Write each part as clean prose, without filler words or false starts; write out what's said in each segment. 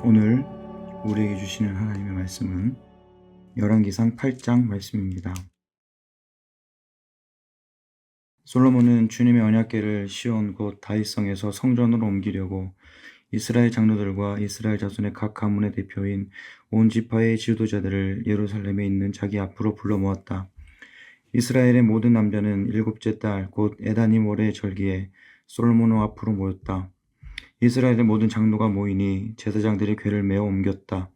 오늘 우리에게 주시는 하나님의 말씀은 열왕기상 8장 말씀입니다. 솔로몬은 주님의 언약궤를 시온 곳 다윗성에서 성전으로 옮기려고 이스라엘 장로들과 이스라엘 자손의 각 가문의 대표인 온 지파의 지도자들을 예루살렘에 있는 자기 앞으로 불러 모았다. 이스라엘의 모든 남자는 일곱째 달 곧 에다님 월의 절기에 솔로몬 앞으로 모였다. 이스라엘의 모든 장로가 모이니 제사장들이 궤를 메어 옮겼다.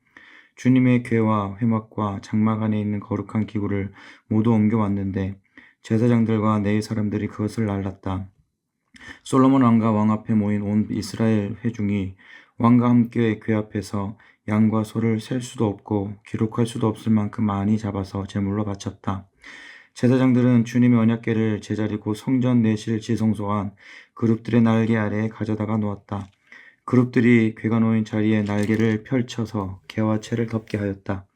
주님의 궤와 회막과 장막 안에 있는 거룩한 기구를 모두 옮겨왔는데 제사장들과 네 사람들이 그것을 날랐다. 솔로몬 왕과 왕 앞에 모인 온 이스라엘 회중이 왕과 함께 궤 앞에서 양과 소를 셀 수도 없고 기록할 수도 없을 만큼 많이 잡아서 제물로 바쳤다. 제사장들은 주님의 언약궤를 제자리 곧 성전 내실 지성소 안 그룹들의 날개 아래에 가져다가 놓았다. 그룹들이 궤가 놓인 자리에 날개를 펼쳐서 궤와 채를 덮게 하였다.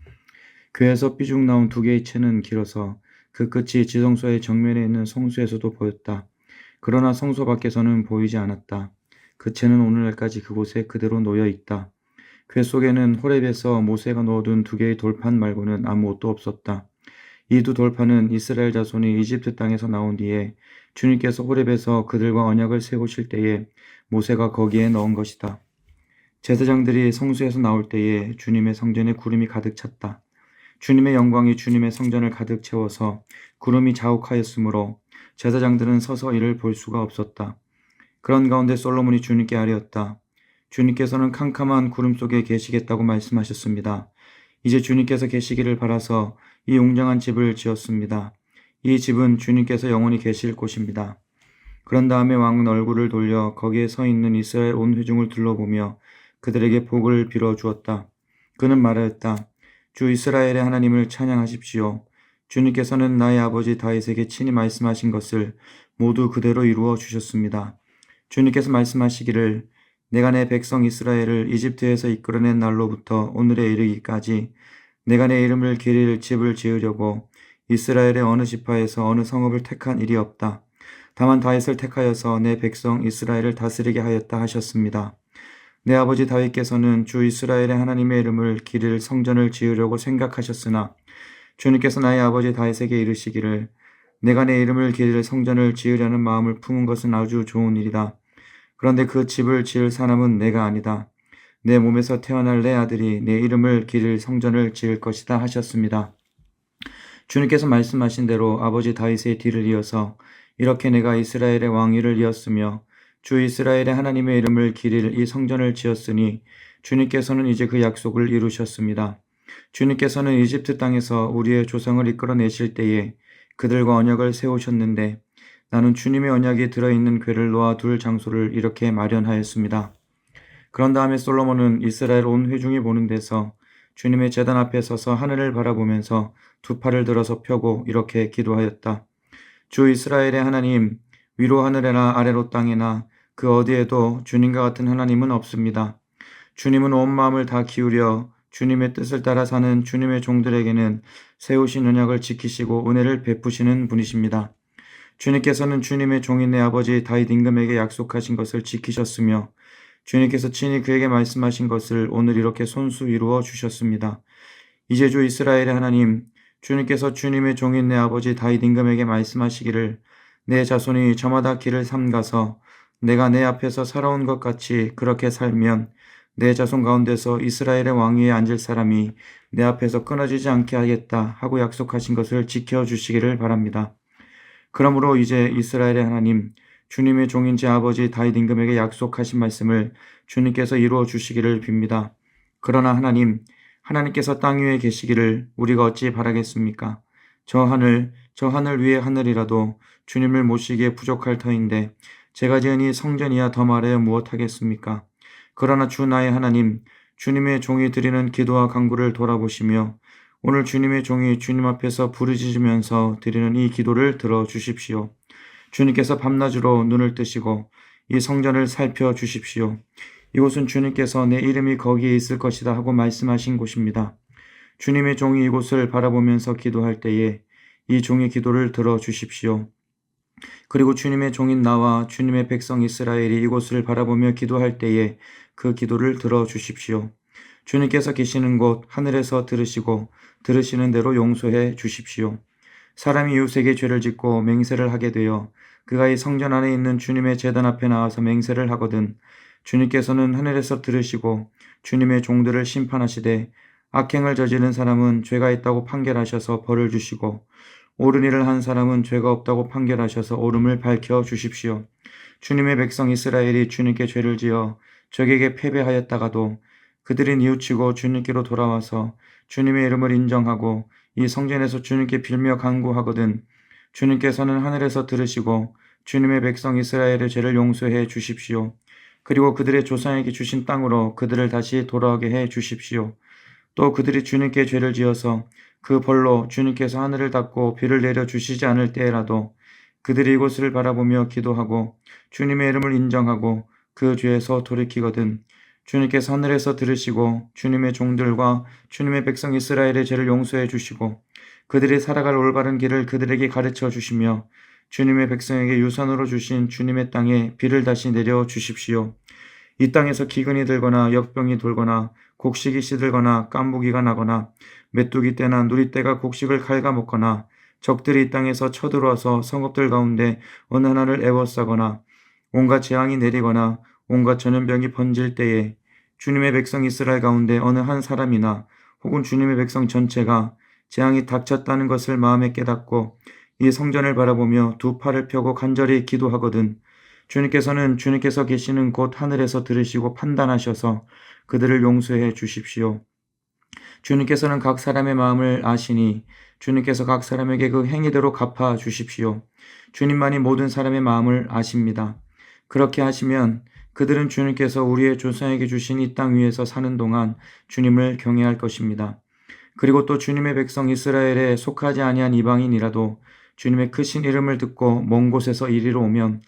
궤에서 삐죽 나온 두 개의 채는 길어서 그 끝이 지성소의 정면에 있는 성소에서도 보였다. 그러나 성소 밖에서는 보이지 않았다. 그 채는 오늘날까지 그곳에 그대로 놓여 있다. 궤 속에는 호렙에서 모세가 넣어둔 두 개의 돌판 말고는 아무것도 없었다. 이 두 돌판은 이스라엘 자손이 이집트 땅에서 나온 뒤에 주님께서 호렙에서 그들과 언약을 세우실 때에 모세가 거기에 넣은 것이다. 제사장들이 성수에서 나올 때에 주님의 성전에 구름이 가득 찼다. 주님의 영광이 주님의 성전을 가득 채워서 구름이 자욱하였으므로 제사장들은 서서 이를 볼 수가 없었다. 그런 가운데 솔로몬이 주님께 아뢰었다. 주님께서는 캄캄한 구름 속에 계시겠다고 말씀하셨습니다. 이제 주님께서 계시기를 바라서 이 웅장한 집을 지었습니다. 이 집은 주님께서 영원히 계실 곳입니다. 그런 다음에 왕은 얼굴을 돌려 거기에 서 있는 이스라엘 온 회중을 둘러보며 그들에게 복을 빌어 주었다. 그는 말하였다. 주 이스라엘의 하나님을 찬양하십시오. 주님께서는 나의 아버지 다윗에게 친히 말씀하신 것을 모두 그대로 이루어 주셨습니다. 주님께서 말씀하시기를 내가 내 백성 이스라엘을 이집트에서 이끌어낸 날로부터 오늘에 이르기까지 내가 내 이름을 기릴 집을 지으려고 이스라엘의 어느 지파에서 어느 성읍을 택한 일이 없다. 다만 다윗을 택하여서 내 백성 이스라엘을 다스리게 하였다 하셨습니다. 내 아버지 다윗께서는 주 이스라엘의 하나님의 이름을 기릴 성전을 지으려고 생각하셨으나 주님께서 나의 아버지 다윗에게 이르시기를 내가 내 이름을 기릴 성전을 지으려는 마음을 품은 것은 아주 좋은 일이다. 그런데 그 집을 지을 사람은 내가 아니다. 내 몸에서 태어날 내 아들이 내 이름을 기릴 성전을 지을 것이다 하셨습니다. 주님께서 말씀하신 대로 아버지 다윗의 뒤를 이어서 이렇게 내가 이스라엘의 왕위를 이었으며 주 이스라엘의 하나님의 이름을 기릴 이 성전을 지었으니 주님께서는 이제 그 약속을 이루셨습니다. 주님께서는 이집트 땅에서 우리의 조상을 이끌어내실 때에 그들과 언약을 세우셨는데 나는 주님의 언약이 들어있는 궤를 놓아둘 장소를 이렇게 마련하였습니다. 그런 다음에 솔로몬은 이스라엘 온 회중이 보는 데서 주님의 제단 앞에 서서 하늘을 바라보면서 두 팔을 들어서 펴고 이렇게 기도하였다. 주 이스라엘의 하나님, 위로 하늘에나 아래로 땅에나 그 어디에도 주님과 같은 하나님은 없습니다. 주님은 온 마음을 다 기울여 주님의 뜻을 따라 사는 주님의 종들에게는 세우신 언약을 지키시고 은혜를 베푸시는 분이십니다. 주님께서는 주님의 종인 내 아버지 다윗 임금에게 약속하신 것을 지키셨으며 주님께서 친히 그에게 말씀하신 것을 오늘 이렇게 손수 이루어 주셨습니다. 이제 주 이스라엘의 하나님, 주님께서 주님의 종인 내 아버지 다윗 임금에게 말씀하시기를 내 자손이 저마다 길을 삼가서 내가 내 앞에서 살아온 것 같이 그렇게 살면 내 자손 가운데서 이스라엘의 왕위에 앉을 사람이 내 앞에서 끊어지지 않게 하겠다 하고 약속하신 것을 지켜주시기를 바랍니다. 그러므로 이제 이스라엘의 하나님, 주님의 종인 제 아버지 다윗 임금에게 약속하신 말씀을 주님께서 이루어 주시기를 빕니다. 그러나 하나님께서 땅 위에 계시기를 우리가 어찌 바라겠습니까? 저 하늘 위의 하늘이라도 주님을 모시기에 부족할 터인데 제가 지은 이 성전이야 더 말하여 무엇하겠습니까? 그러나 주 나의 하나님, 주님의 종이 드리는 기도와 간구를 돌아보시며 오늘 주님의 종이 주님 앞에서 부르짖으면서 드리는 이 기도를 들어주십시오. 주님께서 밤낮으로 눈을 뜨시고 이 성전을 살펴주십시오. 이곳은 주님께서 내 이름이 거기에 있을 것이다 하고 말씀하신 곳입니다. 주님의 종이 이곳을 바라보면서 기도할 때에 이 종의 기도를 들어주십시오. 그리고 주님의 종인 나와 주님의 백성 이스라엘이 이곳을 바라보며 기도할 때에 그 기도를 들어주십시오. 주님께서 계시는 곳 하늘에서 들으시고 들으시는 대로 용서해 주십시오. 사람이 이웃에게 죄를 짓고 맹세를 하게 되어 그가 이 성전 안에 있는 주님의 제단 앞에 나와서 맹세를 하거든 주님께서는 하늘에서 들으시고 주님의 종들을 심판하시되 악행을 저지른 사람은 죄가 있다고 판결하셔서 벌을 주시고 옳은 일을 한 사람은 죄가 없다고 판결하셔서 옳음을 밝혀 주십시오. 주님의 백성 이스라엘이 주님께 죄를 지어 적에게 패배하였다가도 그들이 뉘우치고 주님께로 돌아와서 주님의 이름을 인정하고 이 성전에서 주님께 빌며 간구하거든 주님께서는 하늘에서 들으시고 주님의 백성 이스라엘의 죄를 용서해 주십시오. 그리고 그들의 조상에게 주신 땅으로 그들을 다시 돌아오게 해 주십시오. 또 그들이 주님께 죄를 지어서 그 벌로 주님께서 하늘을 닫고 비를 내려 주시지 않을 때라도 그들이 이곳을 바라보며 기도하고 주님의 이름을 인정하고 그 죄에서 돌이키거든 주님께서 하늘에서 들으시고 주님의 종들과 주님의 백성 이스라엘의 죄를 용서해 주시고 그들이 살아갈 올바른 길을 그들에게 가르쳐 주시며 주님의 백성에게 유산으로 주신 주님의 땅에 비를 다시 내려 주십시오. 이 땅에서 기근이 들거나 역병이 돌거나 곡식이 시들거나 깐부기가 나거나 메뚜기 떼나 누리떼가 곡식을 갉아먹거나 적들이 이 땅에서 쳐들어와서 성읍들 가운데 어느 하나를 애워싸거나 온갖 재앙이 내리거나 온갖 전염병이 번질 때에 주님의 백성 이스라엘 가운데 어느 한 사람이나 혹은 주님의 백성 전체가 재앙이 닥쳤다는 것을 마음에 깨닫고 이 성전을 바라보며 두 팔을 펴고 간절히 기도하거든 주님께서는 주님께서 계시는 곳 하늘에서 들으시고 판단하셔서 그들을 용서해 주십시오. 주님께서는 각 사람의 마음을 아시니 주님께서 각 사람에게 그 행위대로 갚아 주십시오. 주님만이 모든 사람의 마음을 아십니다. 그렇게 하시면 그들은 주님께서 우리의 조상에게 주신 이 땅 위에서 사는 동안 주님을 경외할 것입니다. 그리고 또 주님의 백성 이스라엘에 속하지 아니한 이방인이라도 주님의 크신 이름을 듣고 먼 곳에서 이리로 오면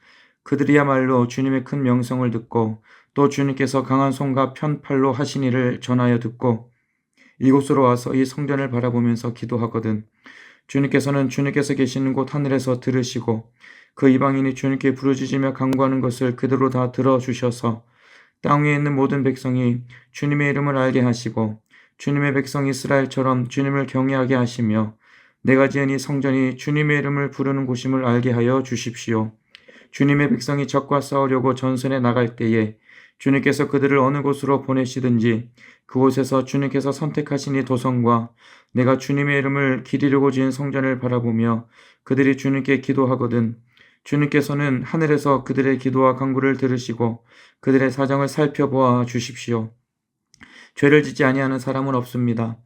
그들이야말로 주님의 큰 명성을 듣고 또 주님께서 강한 손과 편팔로 하신 일을 전하여 듣고 이곳으로 와서 이 성전을 바라보면서 기도하거든 주님께서는 주님께서 계시는 곳 하늘에서 들으시고 그 이방인이 주님께 부르짖으며 간구하는 것을 그대로 다 들어주셔서 땅 위에 있는 모든 백성이 주님의 이름을 알게 하시고 주님의 백성 이스라엘처럼 주님을 경외하게 하시며 내가 지은 이 성전이 주님의 이름을 부르는 곳임을 알게 하여 주십시오. 주님의 백성이 적과 싸우려고 전선에 나갈 때에 주님께서 그들을 어느 곳으로 보내시든지 그곳에서 주님께서 선택하신 이 도성과 내가 주님의 이름을 기리려고 지은 성전을 바라보며 그들이 주님께 기도하거든 주님께서는 하늘에서 그들의 기도와 간구를 들으시고 그들의 사정을 살펴보아 주십시오. 죄를 짓지 아니하는 사람은 없습니다.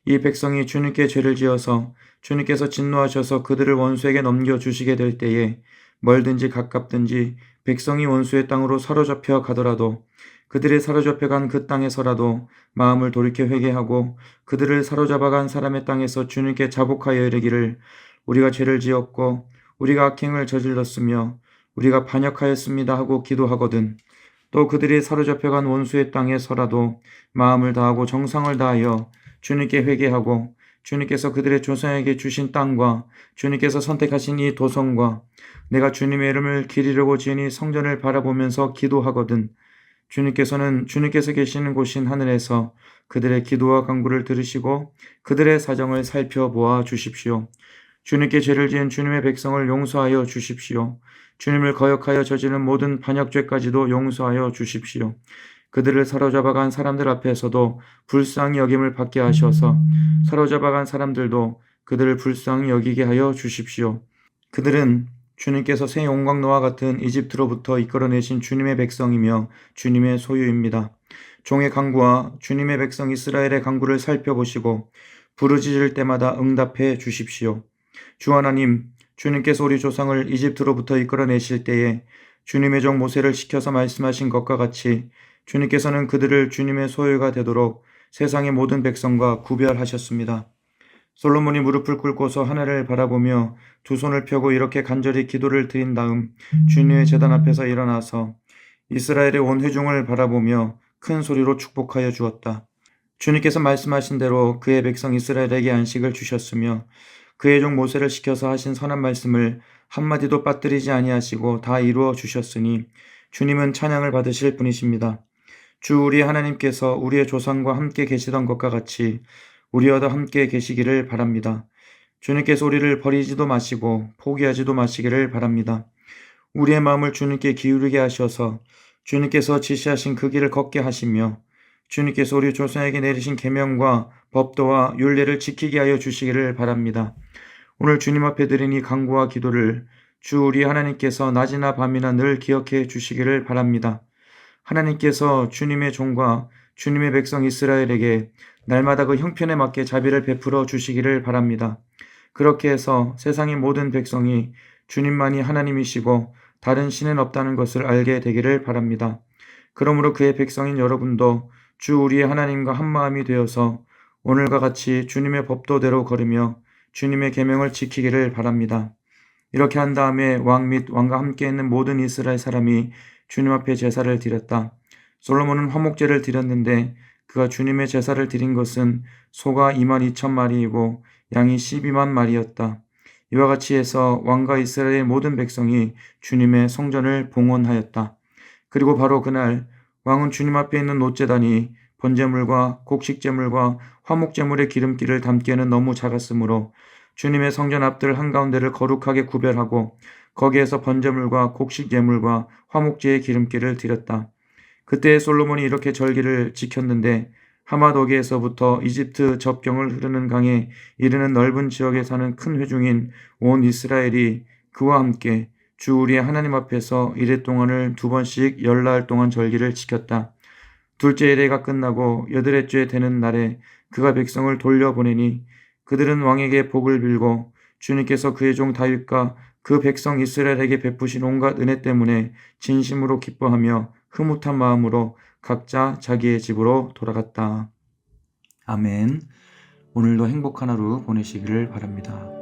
이 백성이 주님께 죄를 지어서 주님께서 진노하셔서 그들을 원수에게 넘겨주시게 될 때에 멀든지 가깝든지 백성이 원수의 땅으로 사로잡혀 가더라도 그들이 사로잡혀 간 그 땅에서라도 마음을 돌이켜 회개하고 그들을 사로잡아 간 사람의 땅에서 주님께 자복하여 이르기를 우리가 죄를 지었고 우리가 악행을 저질렀으며 우리가 반역하였습니다 하고 기도하거든 또 그들이 사로잡혀 간 원수의 땅에서라도 마음을 다하고 정성을 다하여 주님께 회개하고 주님께서 그들의 조상에게 주신 땅과 주님께서 선택하신 이 도성과 내가 주님의 이름을 기리려고 지은 이 성전을 바라보면서 기도하거든 주님께서는 주님께서 계시는 곳인 하늘에서 그들의 기도와 간구를 들으시고 그들의 사정을 살펴보아 주십시오. 주님께 죄를 지은 주님의 백성을 용서하여 주십시오. 주님을 거역하여 저지른 모든 반역죄까지도 용서하여 주십시오. 그들을 사로잡아간 사람들 앞에서도 불쌍히 여김을 받게 하셔서 사로잡아간 사람들도 그들을 불쌍히 여기게 하여 주십시오. 그들은 주님께서 새 용광로와 같은 이집트로부터 이끌어내신 주님의 백성이며 주님의 소유입니다. 종의 간구와 주님의 백성 이스라엘의 간구를 살펴보시고 부르짖을 때마다 응답해 주십시오. 주 하나님, 주님께서 우리 조상을 이집트로부터 이끌어내실 때에 주님의 종 모세를 시켜서 말씀하신 것과 같이 주님께서는 그들을 주님의 소유가 되도록 세상의 모든 백성과 구별하셨습니다. 솔로몬이 무릎을 꿇고서 하늘을 바라보며 두 손을 펴고 이렇게 간절히 기도를 드린 다음 주님의 제단 앞에서 일어나서 이스라엘의 온 회중을 바라보며 큰 소리로 축복하여 주었다. 주님께서 말씀하신 대로 그의 백성 이스라엘에게 안식을 주셨으며 그의 종 모세를 시켜서 하신 선한 말씀을 한마디도 빠뜨리지 아니하시고 다 이루어 주셨으니 주님은 찬양을 받으실 분이십니다. 주 우리 하나님께서 우리의 조상과 함께 계시던 것과 같이 우리와도 함께 계시기를 바랍니다. 주님께서 우리를 버리지도 마시고 포기하지도 마시기를 바랍니다. 우리의 마음을 주님께 기울이게 하셔서 주님께서 지시하신 그 길을 걷게 하시며 주님께서 우리 조상에게 내리신 계명과 법도와 율례를 지키게 하여 주시기를 바랍니다. 오늘 주님 앞에 드린 이 간구와 기도를 주 우리 하나님께서 낮이나 밤이나 늘 기억해 주시기를 바랍니다. 하나님께서 주님의 종과 주님의 백성 이스라엘에게 날마다 그 형편에 맞게 자비를 베풀어 주시기를 바랍니다. 그렇게 해서 세상의 모든 백성이 주님만이 하나님이시고 다른 신은 없다는 것을 알게 되기를 바랍니다. 그러므로 그의 백성인 여러분도 주 우리의 하나님과 한마음이 되어서 오늘과 같이 주님의 법도대로 걸으며 주님의 계명을 지키기를 바랍니다. 이렇게 한 다음에 왕 및 왕과 함께 있는 모든 이스라엘 사람이 주님 앞에 제사를 드렸다. 솔로몬은 화목제를 드렸는데 그가 주님의 제사를 드린 것은 소가 22,000마리이고 양이 12만 마리였다. 이와 같이 해서 왕과 이스라엘의 모든 백성이 주님의 성전을 봉헌하였다. 그리고 바로 그날 왕은 주님 앞에 있는 놋제단이 번제물과 곡식제물과 화목제물의 기름기를 담기에는 너무 작았으므로 주님의 성전 앞들 한가운데를 거룩하게 구별하고 거기에서 번제물과 곡식제물과 화목제의 기름기를 드렸다. 그때 솔로몬이 이렇게 절기를 지켰는데 하마도기에서부터 이집트 접경을 흐르는 강에 이르는 넓은 지역에 사는 큰 회중인 온 이스라엘이 그와 함께 주 우리의 하나님 앞에서 이레 동안을 2번씩 열나흘 동안 절기를 지켰다. 둘째 이레가 끝나고 여드렛째 되는 날에 그가 백성을 돌려보내니 그들은 왕에게 복을 빌고 주님께서 그의 종 다윗과 그 백성 이스라엘에게 베푸신 온갖 은혜 때문에 진심으로 기뻐하며 흐뭇한 마음으로 각자 자기의 집으로 돌아갔다. 아멘. 오늘도 행복한 하루 보내시기를 바랍니다.